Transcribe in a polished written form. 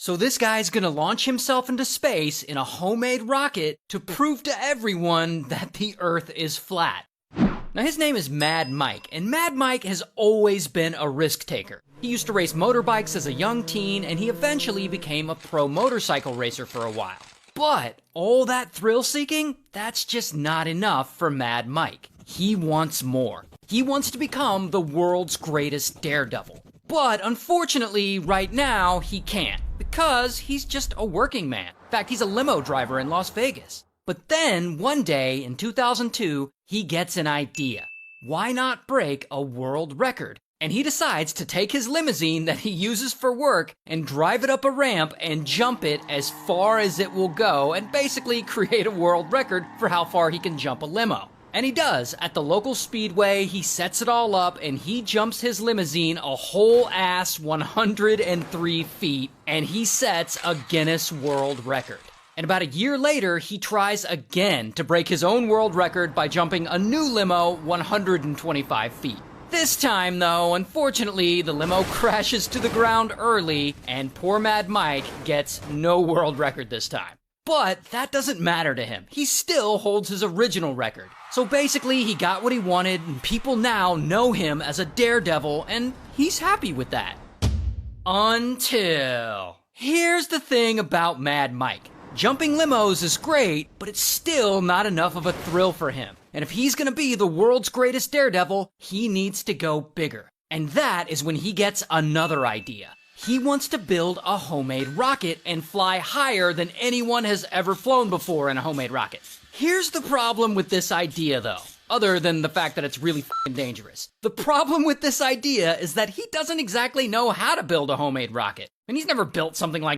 So this guy's gonna launch himself into space in a homemade rocket to prove to everyone that the Earth is flat. Now his name is Mad Mike, and Mad Mike has always been a risk taker. He used to race motorbikes as a young teen, and he eventually became a pro motorcycle racer for a while. But all that thrill seeking, that's just not enough for Mad Mike. He wants more. He wants to become the world's greatest daredevil. But unfortunately, right now, he can't, because he's just a working man. In fact, he's a limo driver in Las Vegas. But then, one day in 2002, he gets an idea. Why not break a world record? And he decides to take his limousine that he uses for work and drive it up a ramp and jump it as far as it will go and basically create a world record for how far he can jump a limo. And he does. At the local speedway, he sets it all up and he jumps his limousine a whole ass 103 feet, and he sets a Guinness World Record. And about a year later, he tries again to break his own world record by jumping a new limo 125 feet. This time, though, unfortunately, the limo crashes to the ground early, and poor Mad Mike gets no world record this time. But that doesn't matter to him. He still holds his original record. So basically, he got what he wanted, and people now know him as a daredevil, and he's happy with that. Until... Here's the thing about Mad Mike. Jumping limos is great, but it's still not enough of a thrill for him. And if he's gonna be the world's greatest daredevil, he needs to go bigger. And that is when he gets another idea. He wants to build a homemade rocket and fly higher than anyone has ever flown before in a homemade rocket. Here's the problem with this idea, though, other than the fact that it's really f***ing dangerous. The problem with this idea is that he doesn't exactly know how to build a homemade rocket. And he's never built something like